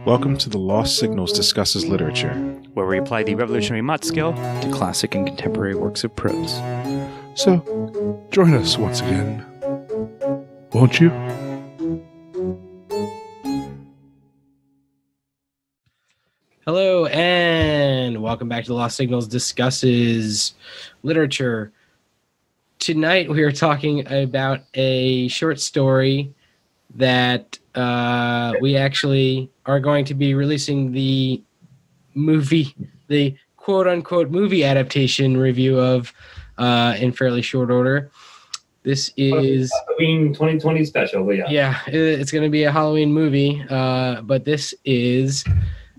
Welcome to the Lost Signals Discusses Literature, where we apply the revolutionary MOTS skill to classic and contemporary works of prose. So, join us once again, won't you? Hello, and welcome back to the Lost Signals Discusses Literature. Tonight we are talking about a short story that we actually are going to be releasing the quote-unquote movie adaptation review of in fairly short order. This is Halloween 2020 special. Yeah, it's going to be a Halloween movie, but this is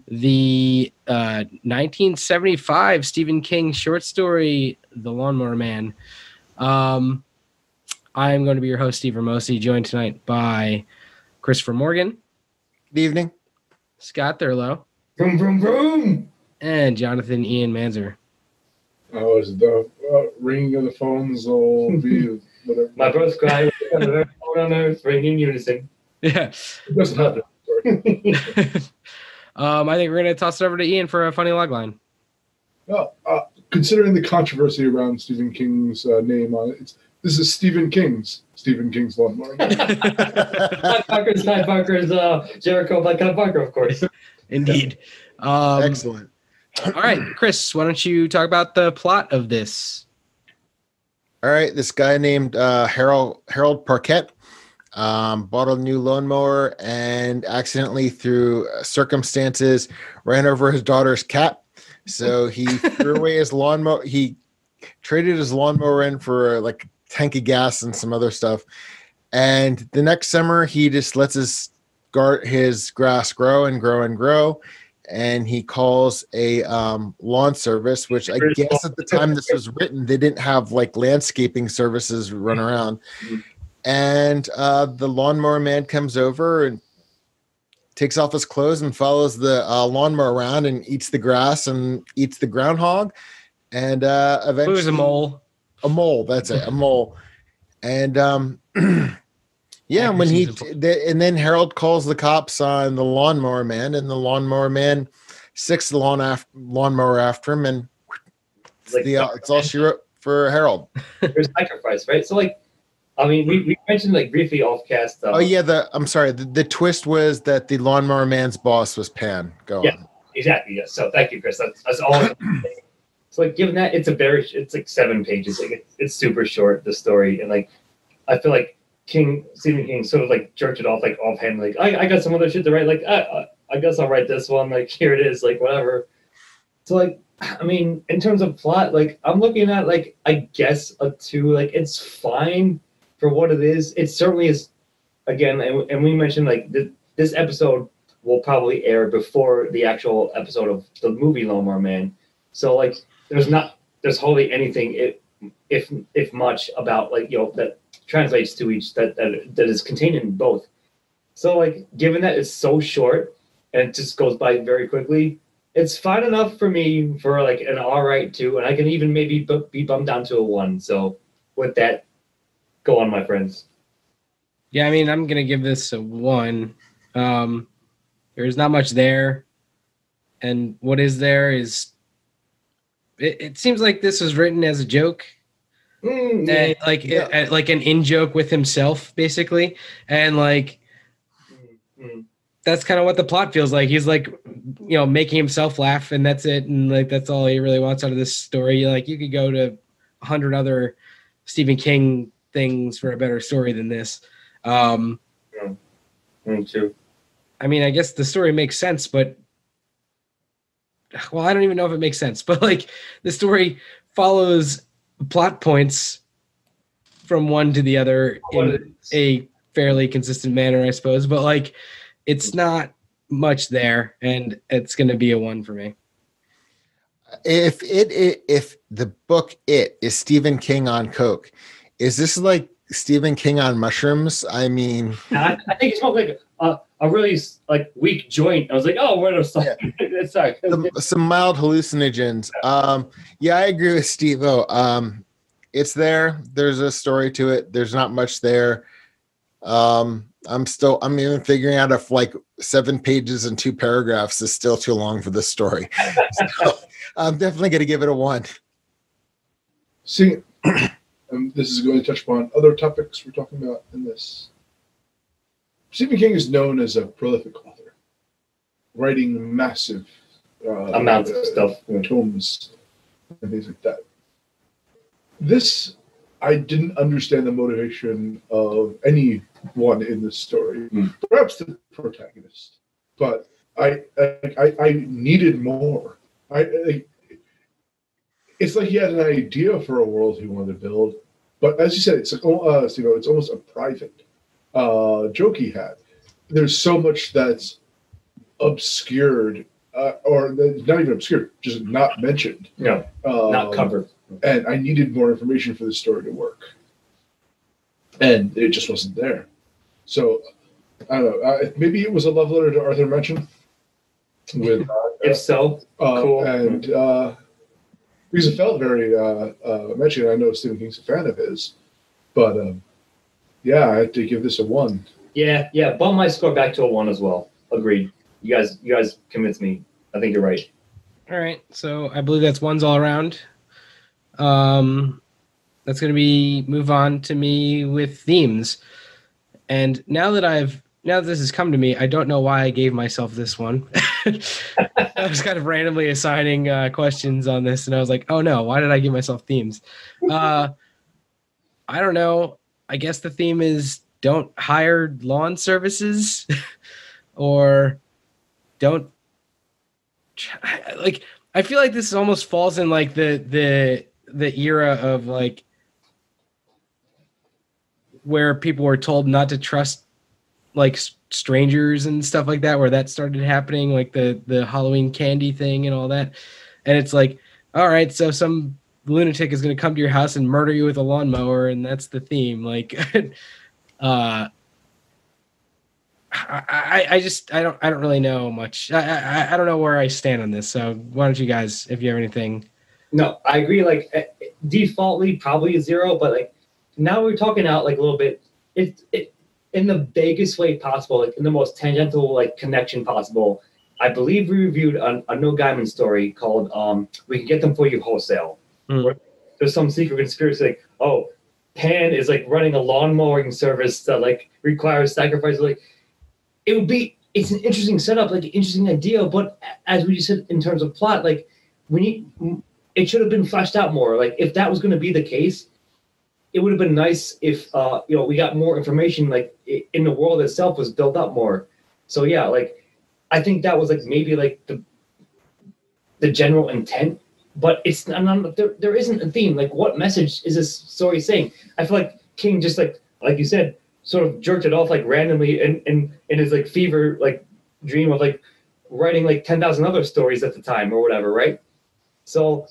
the 1975 Stephen King short story, The Lawnmower Man. I am going to be your host, Steve Ramosi, joined tonight by Christopher Morgan. Good evening. Scott Thurlow. Vroom, vroom, vroom. And Jonathan Ian Manzer. Oh, is the ringing of the phones will be whatever. My brother's crying. Phone on earth, ringing in unison. Yeah. It doesn't have that story. I think we're going to toss it over to Ian for a funny logline. Well, considering the controversy around Stephen King's name on it, this is Stephen King's Lawnmower. Clive Barker's Jericho by Clive Barker, of course. Indeed. Excellent. All right, Chris, why don't you talk about the plot of this? All right, this guy named Harold Parquet bought a new lawnmower and accidentally, through circumstances, ran over his daughter's cat. So he threw away his lawnmower. He traded his lawnmower in for like a tank of gas and some other stuff. And the next summer, he just lets his grass grow and grow and grow. And he calls a lawn service, which I guess at the time this was written, they didn't have like landscaping services run around. And the lawnmower man comes over and takes off his clothes and follows the lawnmower around and eats the grass and eats the groundhog. And eventually... It was a mole. A mole, that's it, a mole. And yeah, when and then Harold calls the cops on the lawnmower man, and the lawnmower man sticks the lawnmower after him, and it's all she wrote for Harold. There's sacrifice, right? So, like, I mean, we mentioned like briefly off cast. Oh yeah, I'm sorry. The twist was that the lawnmower man's boss was Pan. Go on. Exactly. Yes. So thank you, Chris. That's all. So like, given that it's like 7 pages. Like it's super short, the story, and like I feel like Stephen King sort of like jerked it off like offhand. Like I got some other shit to write. Like I guess I'll write this one. Like here it is. Like whatever. So like, I mean, in terms of plot, like I'm looking at like I guess a 2. Like it's fine for what it is. It certainly is. Again, and we mentioned like this episode will probably air before the actual episode of the movie Lawnmower Man. So like there's hardly anything if much about like that translates to each that is contained in both. So like given that it's so short and it just goes by very quickly, it's fine enough for me for like an alright 2, and I can even maybe be bumped down to a 1. So with that, go on, my friends. Yeah, I mean, I'm gonna give this a 1. There's not much there, and what is there is it seems like this was written as a joke. And like an in-joke with himself, basically. And like that's kind of what the plot feels like. He's like, making himself laugh, and that's it. And like that's all he really wants out of this story. Like you could go to 100 other Stephen King things for a better story than this. Me too. I mean, I guess the story makes sense, but I don't even know if it makes sense. But like the story follows plot points from one to the other in a fairly consistent manner, I suppose. But like, it's not much there, and it's going to be a 1 for me. If the book It is Stephen King on coke, is this like Stephen King on mushrooms? I mean, I think it's more like a really like weak joint. I was like, oh, what a sorry. Some mild hallucinogens. Yeah, I agree with Steve-O. it's there. There's a story to it. There's not much there. I'm even figuring out if like 7 pages and 2 paragraphs is still too long for this story. So I'm definitely going to give it a 1. See, this is going to touch upon other topics we're talking about in this. Stephen King is known as a prolific author, writing massive amounts of stuff, tomes, and things like that. This, I didn't understand the motivation of anyone in this story, perhaps the protagonist, but I needed more. It's like he had an idea for a world he wanted to build, but as you said, it's like it's almost a private joke he had. There's so much that's obscured, or not even obscured, just not mentioned. No, not covered. And I needed more information for the story to work, and it just wasn't there. So I don't know. Maybe it was a love letter to Arthur Machen. With if so, cool. And because it felt very Machen. I know Stephen King's a fan of his, but yeah, I had to give this a 1. Yeah. Bump my score back to a 1 as well. Agreed. You guys convinced me. I think you're right. All right, so I believe that's 1s all around. That's going to be move on to me with themes. And now that this has come to me, I don't know why I gave myself this one. I was kind of randomly assigning questions on this, and I was like, oh no, why did I give myself themes? I don't know. I guess the theme is don't hire lawn services or don't like, I feel like this almost falls in like the era of like where people were told not to trust like strangers and stuff like that, where that started happening, like the Halloween candy thing and all that. And it's like, all right, so some lunatic is going to come to your house and murder you with a lawnmower, and that's the theme. Like, I don't really know much. I don't know where I stand on this. So why don't you guys, if you have anything? No, I agree. Like defaultly probably a 0, but like now we're talking out like a little bit. It in the vaguest way possible, like in the most tangential like connection possible. I believe we reviewed a Neil Gaiman story called "We Can Get Them For You Wholesale." Where there's some secret conspiracy like, oh, Pan is like running a lawn mowing service that like requires sacrifice. Like it's an interesting setup, like an interesting idea, but as we just said in terms of plot, like it should have been fleshed out more. Like if that was going to be the case, it would have been nice if we got more information, like in the world itself was built up more. So yeah, like I think that was like maybe like the general intent, but it's not, there isn't a theme. Like what message is this story saying? I feel like King just like you said, sort of jerked it off like randomly in his like fever like dream of like writing like 10,000 other stories at the time or whatever, right? So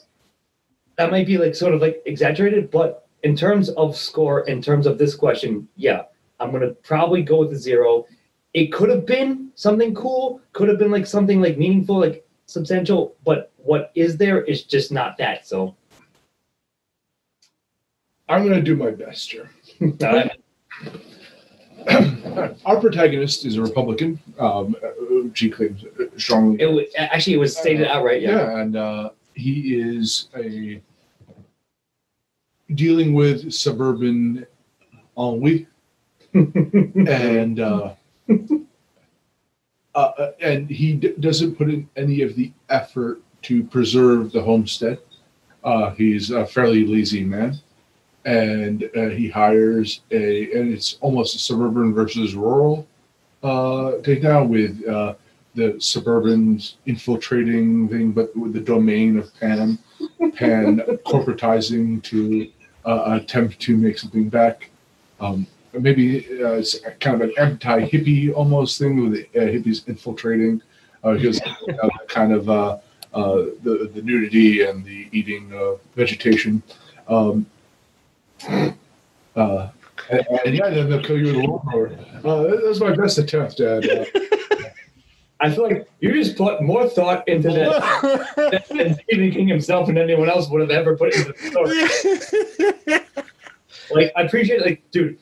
that might be like sort of like exaggerated, but in terms of score, in terms of this question, yeah, I'm gonna probably go with a 0. It could have been something cool, could have been like something like meaningful, like substantial, but what is there is just not that. So I'm gonna do my best here. Our protagonist is a Republican. She claims strongly. It was stated outright. Yeah, and he is dealing with suburban ennui, and he doesn't put in any of the effort to preserve the homestead. He's a fairly lazy man. And he hires and it's almost a suburban versus rural takedown with the suburbans infiltrating thing, but with the domain of Pan corporatizing to attempt to make something back. Maybe it's kind of an anti-hippie almost thing with the hippies infiltrating because kind of the nudity and the eating vegetation. And yeah, then they'll kill you with a lawnmower. That's my best attempt at. I feel like you just put more thought into that than Stephen King himself and anyone else would have ever put into the story. Like, I appreciate it. Like, dude,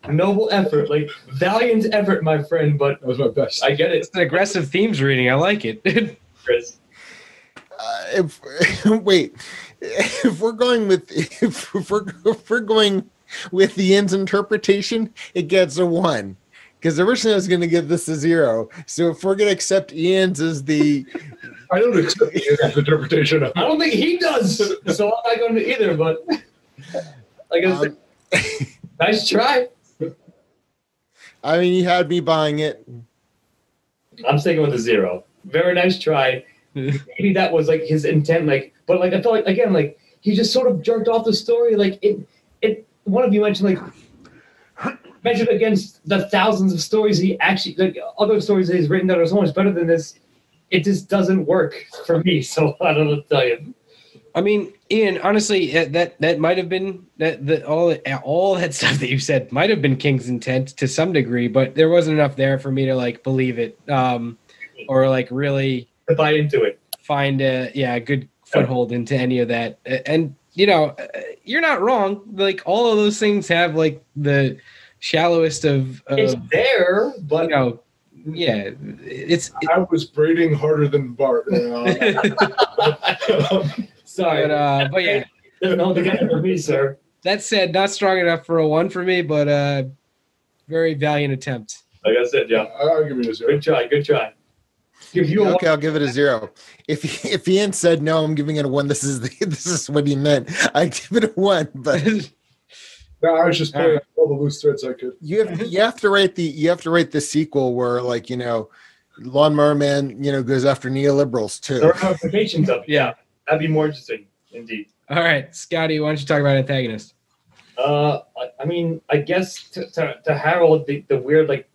noble effort, like, valiant effort, my friend, but That was my best. I get it, It's an aggressive themes reading. I like it. Chris. Wait, if we're going with Ian's interpretation, it gets a 1. Because originally I was going to give this a 0. So if we're going to accept Ian's as the... I don't accept his interpretation of I don't think he does, so I'm not going to either, but like I said, nice try. I mean, you had me buying it. I'm sticking with a 0. Very nice try. Maybe that was like his intent, like, but like I felt like, again, like he just sort of jerked off the story. Like it one of you mentioned like measured against the thousands of stories he actually, like other stories that he's written that are so much better than this, it just doesn't work for me. So I don't know what to tell you. I mean, Ian, honestly, that might have been all that stuff that you said might have been King's intent to some degree, but there wasn't enough there for me to like believe it, or like really To buy into it. find a good foothold into any of that. And you know, you're not wrong. Like all of those things have like the shallowest of It's there, but you know, yeah, I was braiding harder than Bart. sorry. but yeah. There's no other guy for me, sir. That said, not strong enough for a 1 for me, but very valiant attempt. Like I said, yeah. I'll give it a 0. Good try. Good try. Give you a Okay, I'll give it a 0. If Ian said no, I'm giving it a 1. This is what he meant. I give it a 1, but No, I was just pulling out all the loose threads I could. you have to write the sequel where, like, you know, Lawnmower Man, you know, goes after neoliberals too. There are ramifications of it. Yeah. That'd be more interesting, indeed. All right, Scotty, why don't you talk about Antagonist? I mean, I guess to Harold, the weird, like,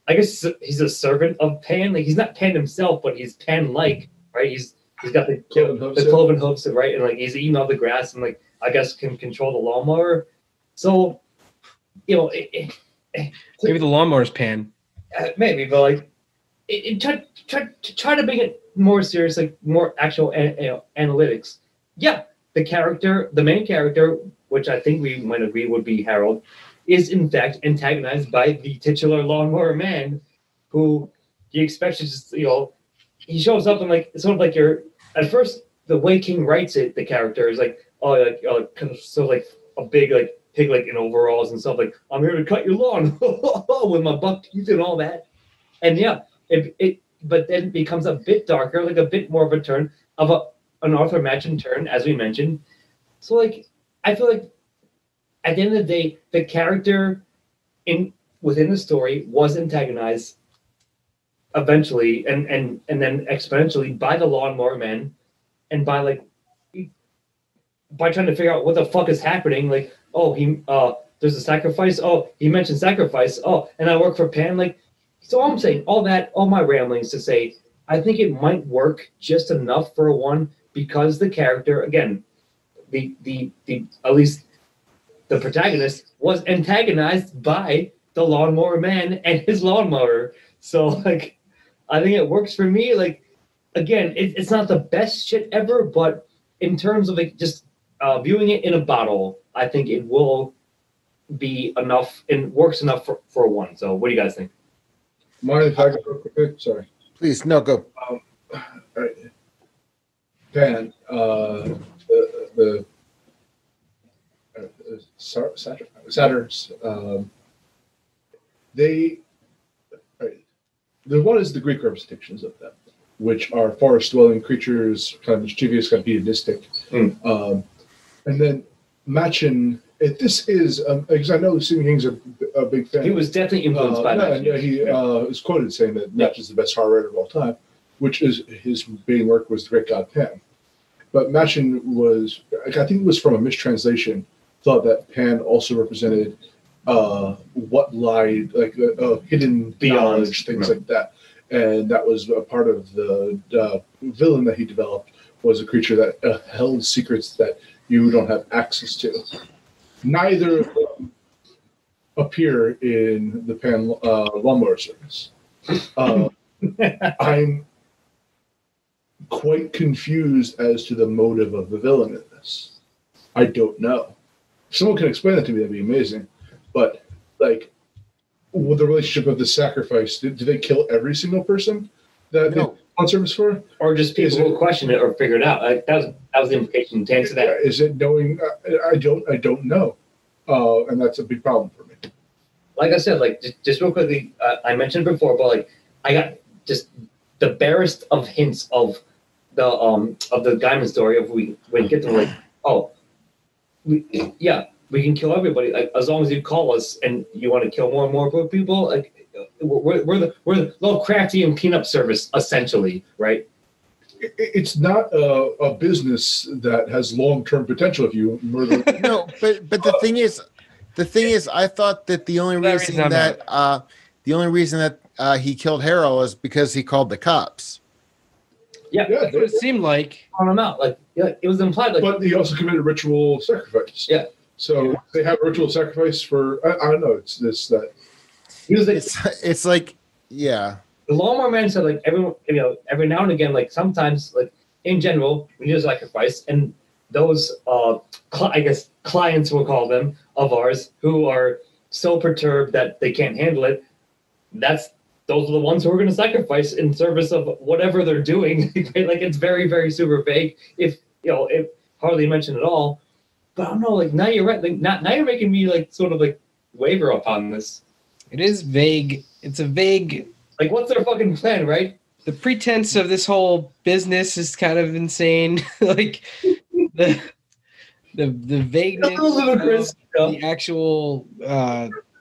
I guess he's a servant of Pan. Like, he's not Pan himself, but he's Pan-like, right? He's got the cloven hooves, right? And like he's eating all the grass, and like I guess can control the lawnmower. So, Maybe the lawnmower's Pan. maybe, but like, try to make it more serious, like more actual analytics. Yeah, the main character, which I think we might agree would be Harold, is in fact antagonized by the titular lawnmower man, who you expect to just, he shows up and like sort of like at first the way King writes it, the character is like kind of sort of like a big like pig like in overalls and stuff, like I'm here to cut your lawn with my buck teeth and all that, and yeah, but then it becomes a bit darker, like a bit more of a turn of an Arthur Machen turn, as we mentioned. So like I feel like at the end of the day, the character within the story was antagonized eventually and then exponentially by the lawnmower man, and by trying to figure out what the fuck is happening. Like, there's a sacrifice. Oh, he mentioned sacrifice. Oh, and I work for Pan. Like, so I'm saying all my ramblings to say, I think it might work just enough for a 1 because the character, again, the at least the protagonist was antagonized by the lawnmower man and his lawnmower. So like, I think it works for me. Like, again, it's not the best shit ever, but in terms of like just viewing it in a bottle, I think it will be enough and works enough for a 1. So what do you guys think? Mind if I go real quick? Sorry. Please, no, go. All right. Pan, the satyrs, the one is the Greek representations of them, which are forest-dwelling creatures, kind of mischievous, kind of hedonistic. And then Machen, this is, because I know Stephen King's a big fan. He was definitely influenced by that. Yeah, he was quoted saying that Machen is the best horror writer of all time, which is his main work was The Great God Pan. But Machen was, I think it was from a mistranslation, thought that Pan also represented what lied, like hidden knowledge, things like that. And that was a part of the villain that he developed, was a creature that held secrets that you don't have access to. Neither of them appear in the Pan Lawnmower Circus. I'm quite confused as to the motive of the villain in this. I don't know. If someone can explain that to me, that'd be amazing. But like, with the relationship of the sacrifice, do they kill every single person that No. on service for? Or just people who question it or figure it out. Like, that was the implication to answer that. Is it knowing? I don't know, and that's a big problem for me. Like I said, like just real quickly, I mentioned it before, but like I got just the barest of hints of the Gaiman story of we get to like, oh, we can kill everybody, like, as long as you call us and you want to kill more and more people. Like we're the Lovecraftian cleanup service essentially, right? It's not a business that has long-term potential if you murder. No, but the thing is, I thought that the only reason that he killed Harold is because he called the cops. Yeah, That's what it seemed like. on him out. Like, yeah, it was implied. Like, But he also committed ritual sacrifice. Yeah. So they have ritual sacrifice for I don't know. It's this that. he was like, It's like, yeah. the Lawnmower Man said, like, every now and again, like, sometimes, like, in general, we need a sacrifice, and those, I guess, clients, we'll call them, of ours, who are so perturbed that they can't handle it, those are the ones who are going to sacrifice in service of whatever they're doing. Like, it's very, very super vague, if hardly mentioned at all. But I don't know, like, now you're right. Like, now you're making me, like, sort of, like, waver upon this. It is vague. It's a vague. Like, what's their fucking plan, right? The pretense of this whole business is kind of insane. Like the vagueness Ludicrous. of the actual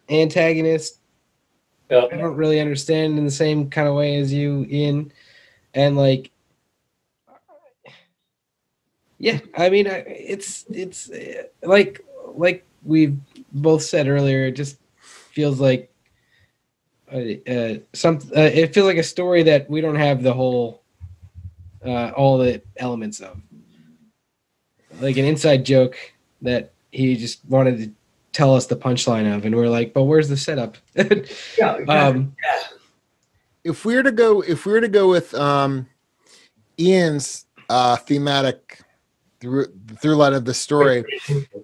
antagonist. Yeah. I don't really understand in the same kind of way as you, Ian. And like, yeah, I mean, it's like we both said earlier. It just feels like it feels like a story that we don't have the whole all the elements of, like an inside joke that he just wanted to tell us the punchline of, and we're like, but where's the setup? Yeah, exactly. If we were to go with Ian's thematic through line of the story,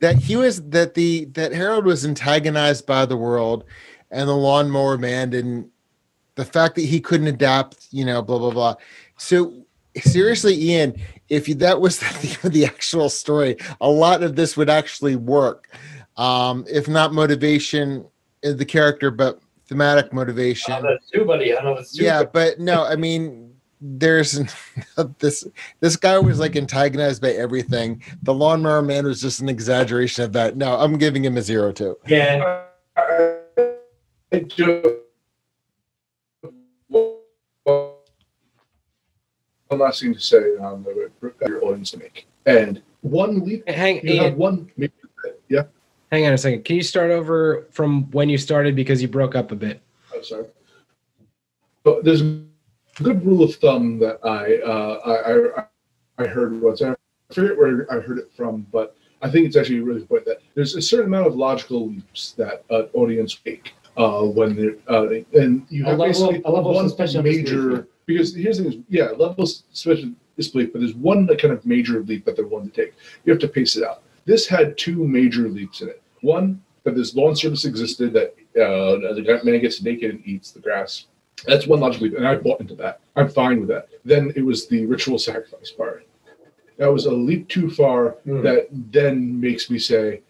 that Harold was antagonized by the world, and the Lawnmower Man didn't. The fact that he couldn't adapt, blah blah blah. So seriously, Ian, if that was the actual story, a lot of this would actually work. If not motivation in the character, but thematic motivation. I know that's true, buddy. I know that's true. Yeah, but no, I mean, there's this guy was like antagonized by everything. The Lawnmower Man was just an exaggeration of that. No, I'm giving him a 0 too. Yeah. One last thing to say on your audience to make. And one leap. Hang on a second. Can you start over from when you started, because you broke up a bit? I'm sorry. But there's a good rule of thumb that I heard once. I forget where I heard it from, but I think it's actually a really good point that there's a certain amount of logical leaps that an audience make when they're and you have basically one major. Because here's the thing: level of special disbelief, but there's one kind of major leap that they're willing to take. You have to pace it out. This had two major leaps in it. One, that this lawn service existed, that the man gets naked and eats the grass. That's one logical leap, and I bought into that. I'm fine with that. Then it was the ritual sacrifice part. That was a leap too far. That then makes me say,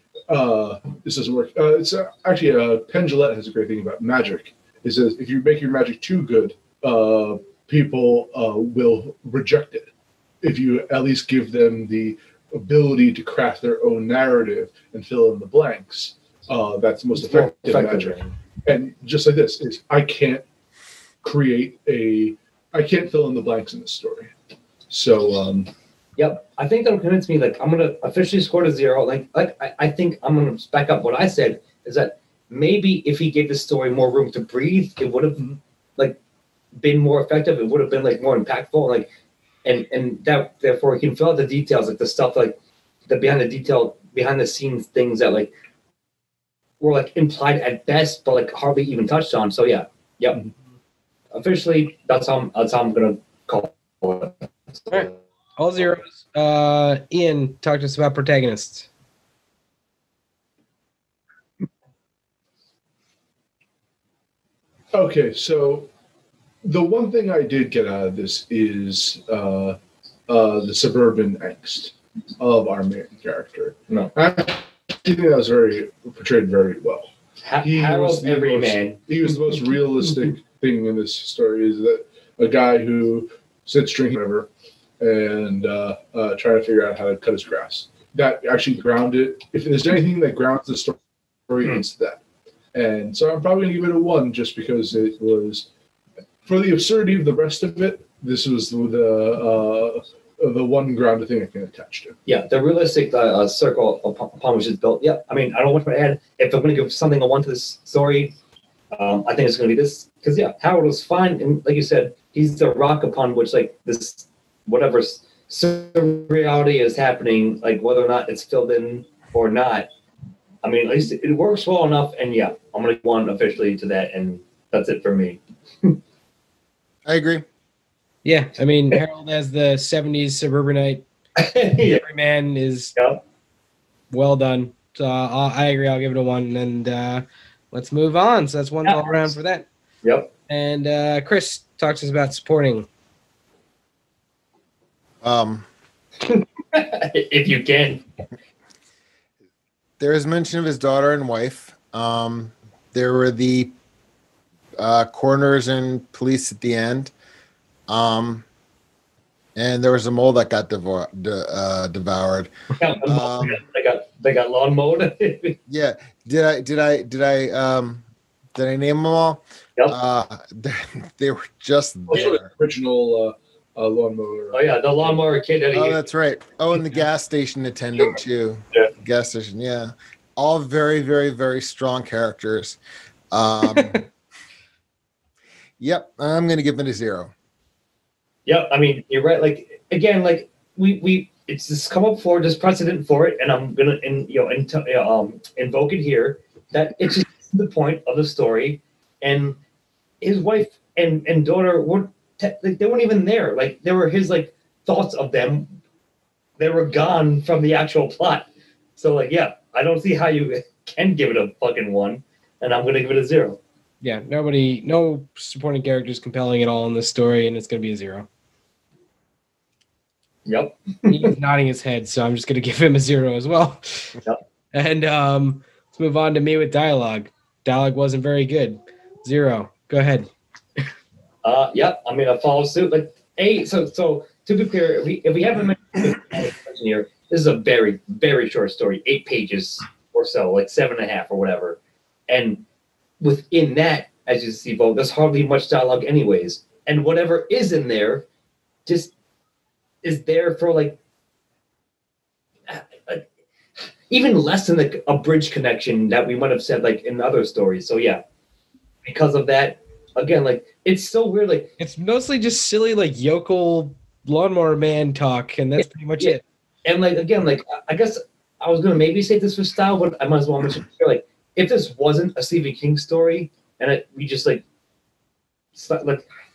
this doesn't work. It's actually Penn Jillette has a great thing about magic. It says if you make your magic too good, people will reject it. If you at least give them the ability to craft their own narrative and fill in the blanks, that's the most effective magic. And just like this is, I can't fill in the blanks in this story. So, Yep, I think that'll convince me. Like, I'm gonna officially score to 0. Like I think I'm gonna back up what I said, is that maybe if he gave the story more room to breathe, it would have like been more effective. It would have been like more impactful. Like, and that therefore he can fill out the details, like the stuff like the behind the scenes things that like were like implied at best, but like hardly even touched on. So yeah, yep. Officially, that's how I'm gonna call it. All right. All zeros. Ian, talk to us about Protagonists. Okay, so the one thing I did get out of this is the suburban angst of our main character. No. I think that was portrayed very well. Harold's everyman. He was the most realistic thing in this story, is that a guy who sits drinking whatever and trying to figure out how to cut his grass. That actually grounded. If there's anything that grounds the story, it's that. And so I'm probably going to give it a 1 just because it was, for the absurdity of the rest of it, this was the one grounded thing I can attach to. Yeah, the realistic circle upon which it's built. Yeah, I mean, I don't want to add. If I'm going to give something a 1 to this story, I think it's going to be this. Because, yeah, Harold was fine. And like you said, he's the rock upon which, like, this, whatever surreality is happening, like, whether or not it's filled in or not. I mean, at least it works well enough. And, yeah, I'm going to give 1 officially to that. And that's it for me. I agree. Yeah, I mean, Harold as the 70s suburbanite everyman is well done. So I agree. I'll give it a 1. And let's move on. So that's 1 all around for that. Yep. And Chris talks to us about supporting. If you can. There is mention of his daughter and wife. There were the coroners and police at the end. And there was a mole that got devoured. They got lawn mowed. Yeah. Did I name them all? Yep. They were just there. The original lawnmower. Oh yeah, the lawnmower kid. Oh, that's right. Oh, and the gas station attendant too. Yeah. Gas station. Yeah. All very, very, very strong characters. Yep. I'm going to give it a 0. Yep. I mean, you're right. Like, again, like we it's just come up for, there's precedent for it, and I'm gonna invoke it here, that it's just the point of the story, and his wife and daughter weren't they weren't even there. Like, they were his like thoughts of them. They were gone from the actual plot. So like, yeah, I don't see how you can give it a fucking 1, and I'm gonna give it a 0. Yeah, no supporting characters compelling at all in this story, and it's going to be a 0. Yep. He's nodding his head, so I'm just going to give him a 0 as well. Yep. And let's move on to me with dialogue. Dialogue wasn't very good. 0. Go ahead. Yep. I mean, I follow suit. Like, so to be clear, if we haven't mentioned here, this is a very, very short story, 8 pages or so, like 7.5 or whatever, and within that, as you see, Bo, there's hardly much dialogue anyways. And whatever is in there just is there for like even less than like a bridge connection that we might have said like in other stories. So yeah, because of that, again, like it's so weird. Like it's mostly just silly like yokel lawnmower man talk, and that's pretty much it. And like again, like I guess I was gonna maybe say this was style, but I might as well mention here, like if this wasn't a Stephen King story, and we just like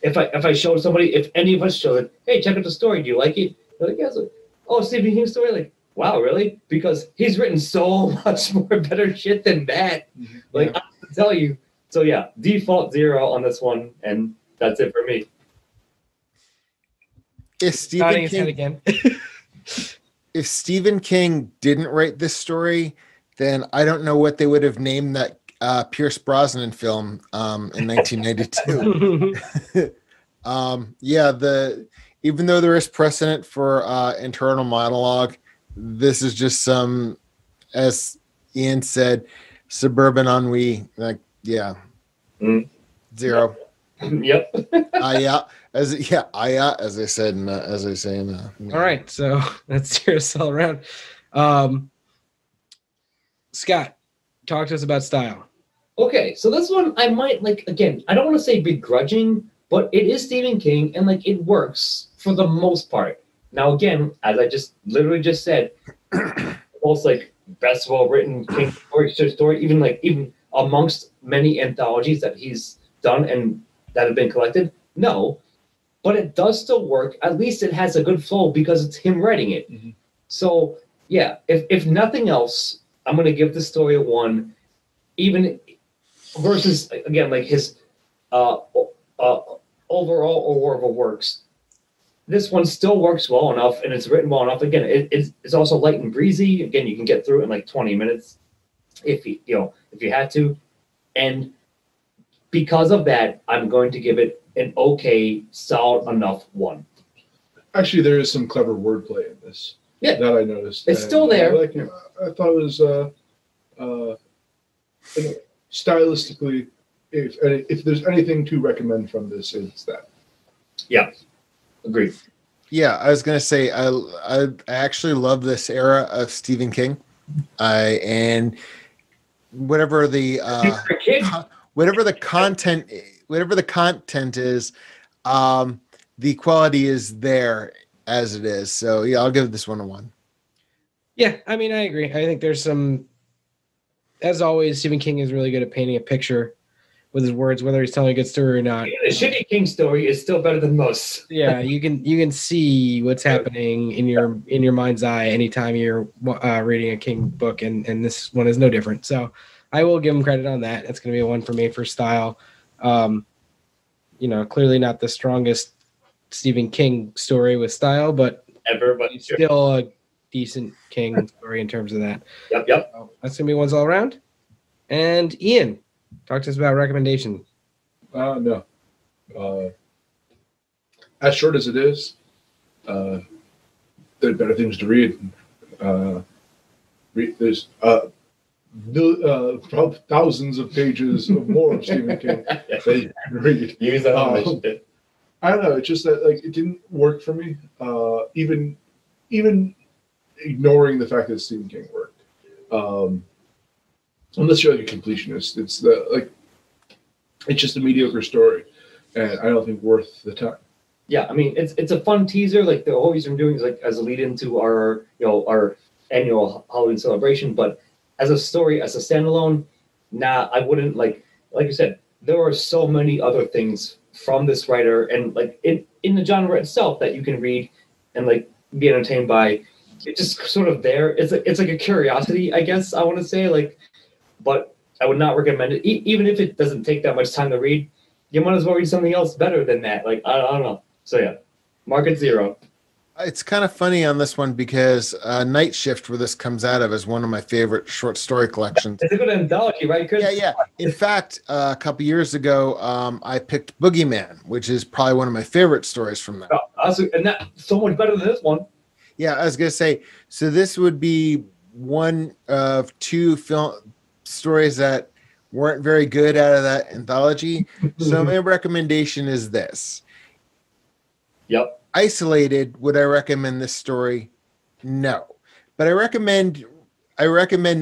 if I showed somebody, if any of us showed it, hey, check out the story, do you like it? They're like, yeah. Like, oh, Stephen King story, like, wow, really? Because he's written so much more better shit than that. Like, I have to tell you. So yeah, default 0 on this one, and that's it for me. If Stephen King again. If Stephen King didn't write this story, then I don't know what they would have named that Pierce Brosnan film in 1992. Even though there is precedent for internal monologue, this is just some, as Ian said, suburban ennui. Like, yeah, 0. Yep. As I said, as I say in all right, so that's 0 all around. Scott, talk to us about style. Okay, so this one I might like, again, I don't want to say begrudging, but it is Stephen King, and like it works for the most part. Now again, as I just literally just said, most like best well-written King story, even amongst many anthologies that he's done and that have been collected, no. But it does still work. At least it has a good flow because it's him writing it. Mm-hmm. So yeah, if nothing else, I'm gonna give the story a 1, even versus again like his overall Aurora works. This one still works well enough, and it's written well enough. Again, it's also light and breezy. Again, you can get through it in like 20 minutes if you had to. And because of that, I'm going to give it an okay, solid enough 1. Actually, there is some clever wordplay in this. Yeah. That I noticed. It's still there. I thought it was stylistically, if there's anything to recommend from this, it's that. Yeah. Agreed. Yeah, I was gonna say I actually love this era of Stephen King, and whatever the content is, the quality is there as it is. So yeah, I'll give this one a 1. Yeah, I mean, I agree. I think there's some, as always, Stephen King is really good at painting a picture with his words, whether he's telling a good story or not. The shitty King story is still better than most. Yeah, you can see what's happening in your mind's eye anytime you're reading a King book, and this one is no different. So I will give him credit on that. That's going to be a 1 for me for style. Clearly not the strongest Stephen King story with style, but still a decent King story in terms of that. Yep. That's going to be 1s all around. And Ian, talk to us about recommendation. No. As short as it is, there are better things to read. There's probably thousands of pages of more of Stephen King that you can read. Use that I don't know. It's just that it didn't work for me. Even ignoring the fact that Stephen King worked. Unless you're like a completionist, it's just a mediocre story, and I don't think worth the time. Yeah, I mean it's a fun teaser. Like the whole reason I'm doing is like as a lead into our annual Halloween celebration. But as a story, as a standalone, I wouldn't like you said. There are so many other things from this writer, and like in the genre itself that you can read and like be entertained by. It's just sort of there. It's like a curiosity, I guess I want to say but I would not recommend it. Even if it doesn't take that much time to read, you might as well read something else better than that. I don't know. So yeah, mark it 0. It's kind of funny on this one because Night Shift, where this comes out of, is one of my favorite short story collections. It's a good anthology, right, Chris? Yeah. In fact, a couple years ago, I picked Boogeyman, which is probably one of my favorite stories from that. And that's so much better than this one. Yeah, I was going to say, so this would be one of 2 film stories that weren't very good out of that anthology. So my recommendation is this. Yep. Isolated, would I recommend this story? No. But I recommend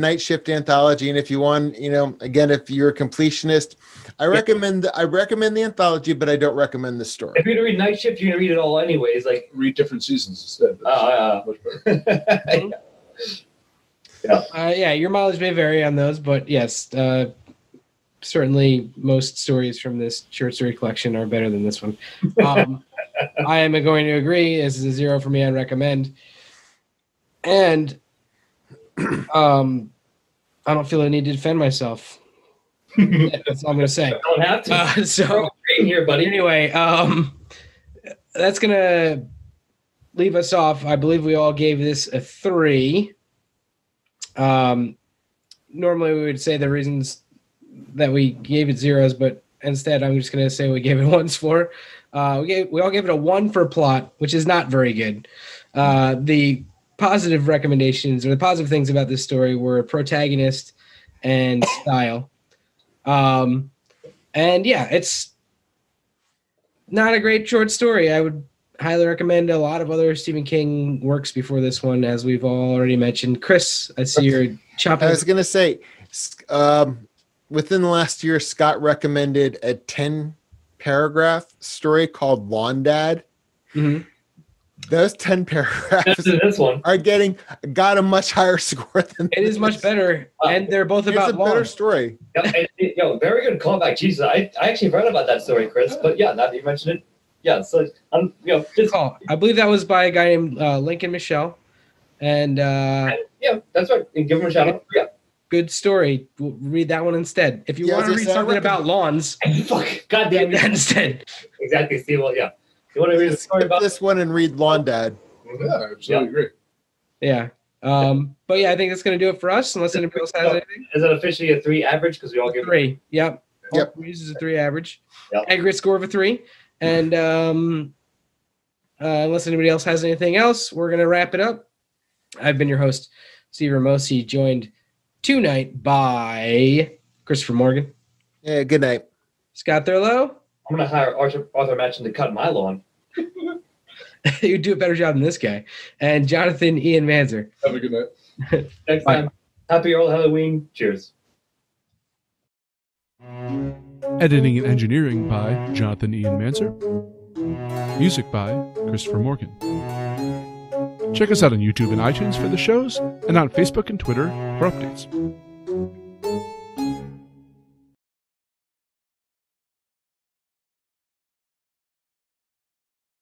Night Shift Anthology, and if you want, again, if you're a completionist, I recommend the anthology, but I don't recommend the story. If you're gonna read Night Shift, you're gonna read it all anyways. Like read different seasons instead. Much better. Yeah, your mileage may vary on those, but yes, certainly most stories from this short story collection are better than this one. I am going to agree. This is a 0 for me. I recommend. And I don't feel the need to defend myself. Yeah, that's all I'm going to say. I don't have to. So here, buddy. Anyway, that's going to leave us off. I believe we all gave this a 3. Normally we would say the reasons that we gave it 0s, but instead I'm just going to say we gave it 1s for. We all gave it a 1 for plot, which is not very good. The positive recommendations or the positive things about this story were protagonist and style. And yeah, it's not a great short story. I would highly recommend a lot of other Stephen King works before this one, as we've already mentioned. Chris, I see you're chopping. I was going to say, within the last year, Scott recommended a 10-paragraph story called Lawn Dad. Mm-hmm. Those 10 paragraphs this one got a much higher score than it is much better, and they're both about it's a better story. Very good callback. Jesus, I actually read about that story, Chris. But yeah, now that you mentioned it, yeah. So just I believe that was by a guy named Lincoln Michelle, and yeah, that's right. And give him a shout out. Yeah. good story. We'll read that one instead. If you Yeah, want to as I read said, I something recommend- about lawns, Fuck. Goddamn. read that instead. Exactly. See, well, yeah. You want to read a story Skip about this one and read Lawn Dad. Yeah, I absolutely agree. Yeah. But yeah, I think that's going to do it for us, unless anybody else has anything. Is it officially a 3 average? Because we all give 3. Yep. Yep. All threes is a 3 average. Yep. Aggregate score of a 3. And unless anybody else has anything else, we're going to wrap it up. I've been your host, Steve Ramosi, joined tonight by Christopher Morgan, Yeah, good night. Scott Thurlow. I'm going to hire Arthur Matchin to cut my lawn. You do a better job than this guy. And Jonathan Ian Manzer. Have a good night. Next Bye. time. Happy Earl Halloween. Cheers. Editing and engineering by Jonathan Ian Manser. Music by Christopher Morgan. Check us out on YouTube and iTunes for the shows, and on Facebook and Twitter for updates.